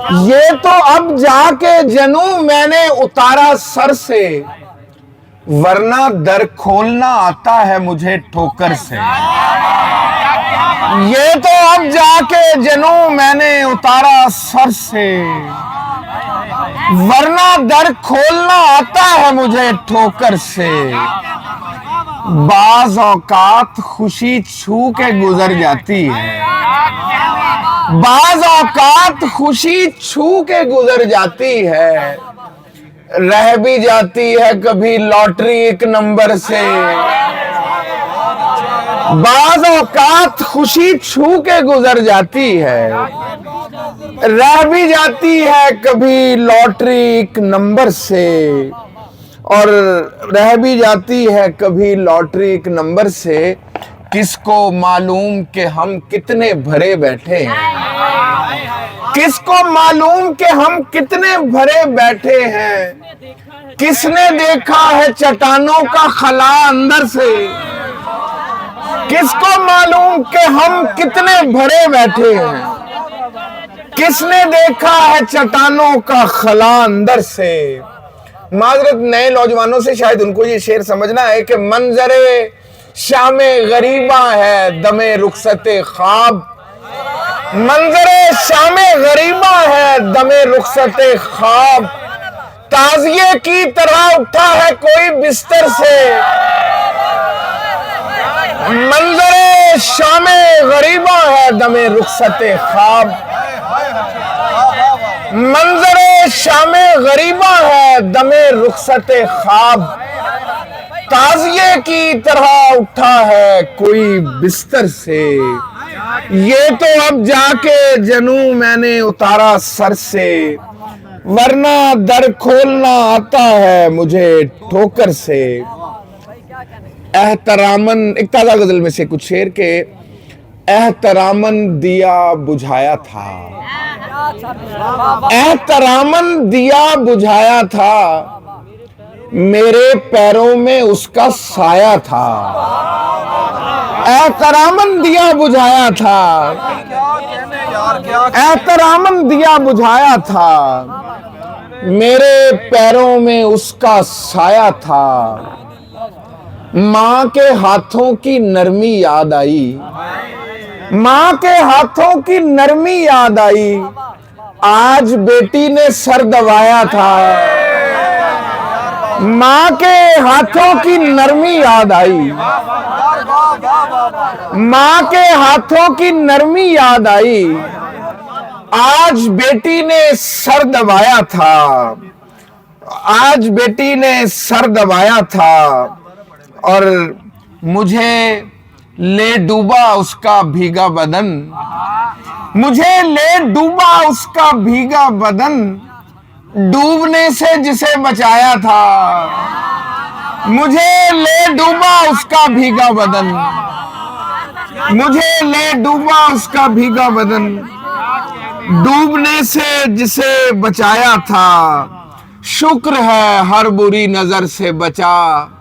ये तो अब जाके जनू मैंने उतारा सर से, वरना दर खोलना आता है मुझे ठोकर से। ये तो अब जाके जनू मैंने उतारा सर से, वरना दर खोलना आता है मुझे ठोकर से। बाज औकात खुशी छू के गुजर जाती है, बाज औकात खुशी छू के गुजर जाती है, रह भी जाती है कभी लॉटरी एक नंबर से। बाज औकात खुशी छू के गुजर जाती है, रह भी जाती है कभी लॉटरी एक नंबर से, और रह भी जाती है कभी लॉटरी एक नंबर से। किसको मालूम कि हम कितने भरे बैठे हैं, किसको मालूम कि हम कितने भरे बैठे हैं। किसने देखा है चट्टानों का खला अंदर से, किसको मालूम कि हम कितने भरे बैठे हैं। किसने देखा है चट्टानों का खला अंदर से। माजरत नए नौजवानों से शायद उनको ये शेर समझना है कि मंजरे शामे गरीबा है दमे रुखसते ख्वाब, मंजरे शामे गरीबा है दमे रुखसते ख्वाब। ताजिए की तरह उठा है कोई बिस्तर से, मंजरे शामे गरीबा है दमे रुखसते ख्वाब। मंजरे शामे गरीबा है दमे रुखसते ख्वाब। ताजिए की तरह उठा है कोई बिस्तर से। ये तो अब जाके जनू मैंने उतारा सर से, वरना दर खोलना आता है मुझे ठोकर से। एहतरामन, एक ताजा गजल में से कुछ शेर के। एहतरामन दिया बुझाया था, एहतरामन दिया बुझाया था, मेरे पैरों में उसका साया था। एहतरामन दिया बुझाया था, एहतरामन दिया बुझाया था, मेरे पैरों में उसका साया था। माँ के हाथों की नरमी याद आई, माँ के हाथों की नरमी याद आई, आज बेटी ने सर दबाया था। माँ के हाथों की नरमी याद आई, माँ के हाथों की नरमी याद आई, आज बेटी ने सर दबाया था, आज बेटी ने सर दबाया था। और मुझे ले डूबा उसका भीगा बदन, मुझे ले डूबा उसका भीगा बदन, डूबने से जिसे बचाया था। मुझे ले डूबा उसका भीगा बदन, मुझे ले डूबा उसका भीगा बदन, डूबने से जिसे बचाया था। शुक्र है हर बुरी नजर से बचा,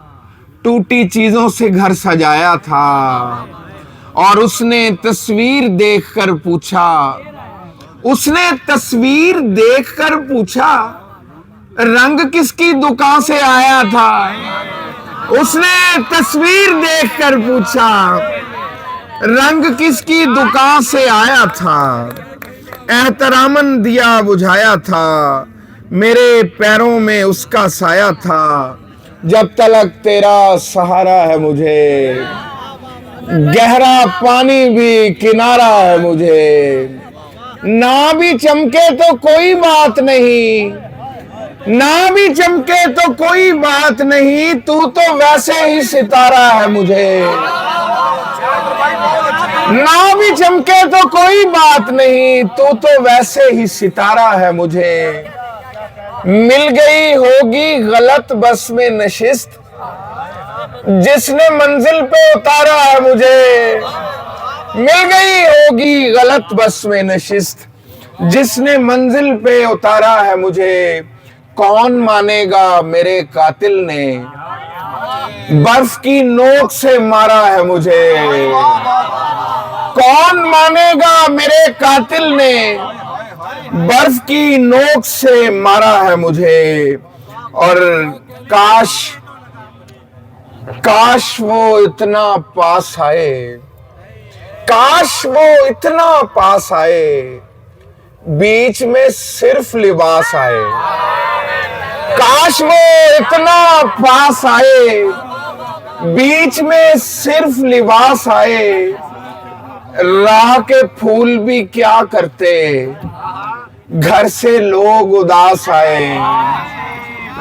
टूटी चीजों से घर सजाया था। और उसने तस्वीर देखकर पूछा, उसने तस्वीर देखकर पूछा, रंग किसकी दुकान से आया था। उसने तस्वीर देखकर पूछा, रंग किसकी दुकान से आया था। एहतरामन दिया बुझाया था, मेरे पैरों में उसका साया था। जब तलक तेरा सहारा है मुझे, गहरा पानी भी किनारा है मुझे। ना भी चमके तो कोई बात नहीं, ना भी चमके तो कोई बात नहीं, तू तो वैसे ही सितारा है मुझे। ना भी चमके तो कोई बात नहीं, तू तो वैसे ही सितारा है मुझे। मिल गई होगी गलत बस में नशिस्त, जिसने मंजिल पे उतारा है मुझे। मिल गई होगी गलत बस में नशिस्त, जिसने मंजिल पे उतारा है मुझे। कौन मानेगा मेरे कातिल ने, बर्फ की नोक से मारा है मुझे। कौन मानेगा मेरे कातिल ने, बर्फ की नोक से मारा है मुझे, और काश काश वो इतना पास आए, काश वो इतना पास आए, बीच में सिर्फ लिबास आए। काश वो इतना पास आए, बीच में सिर्फ लिबास आए। राह के फूल भी क्या करते, घर से लोग उदास आए।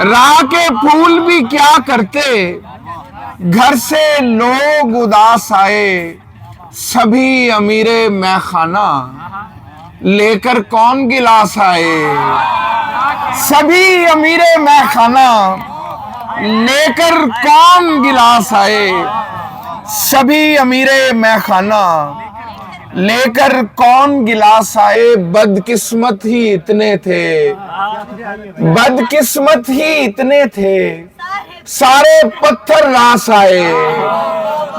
राह के फूल भी क्या करते, घर से लोग उदास आए। सभी अमीरे मैखाना लेकर कौन गिलास आए। सभी अमीरे मैखाना लेकर कौन गिलास आए। सभी अमीरे मैखाना लेकर कौन गिलास आए। बदकिस्मत ही इतने थे, बदकिस्मत ही इतने थे, सारे पत्थर रास आए।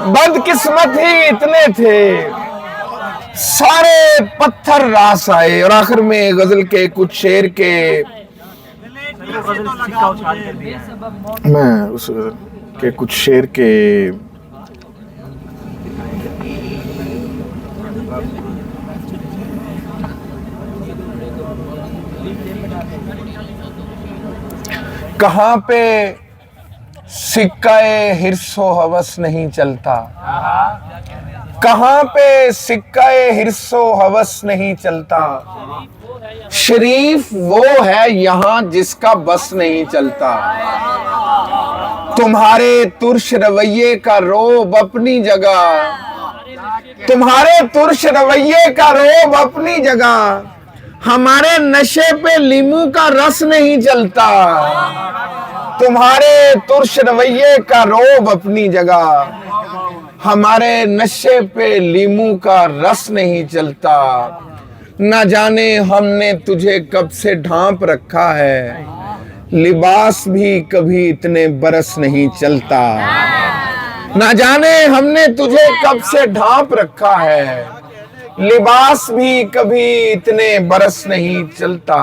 बदकिस्मत ही इतने थे, सारे पत्थर रास आए। और आखिर में गजल के कुछ शेर के मैं उस गजल के कुछ शेर के कहाँ पे सिक्का-ए हिर्सो हवस नहीं चलता। कहाँ पे सिक्का-ए हिर्सो हवस नहीं चलता। शरीफ वो है यहाँ जिसका बस नहीं चलता। तुम्हारे तुर्श रवैये का रोब अपनी जगह, तुम्हारे तुर्श रवैये का रोब अपनी जगह, हमारे नशे पे लीमू का रस नहीं चलता। तुम्हारे तुर्श रवैये का रोब अपनी जगह, हमारे नशे पे लीमू का रस नहीं चलता। न जाने हमने तुझे कब से ढांप रखा है, लिबास भी कभी इतने बरस नहीं चलता। न जाने हमने तुझे कब से ढांप रखा है, लिबास भी कभी इतने बरस नहीं चलता।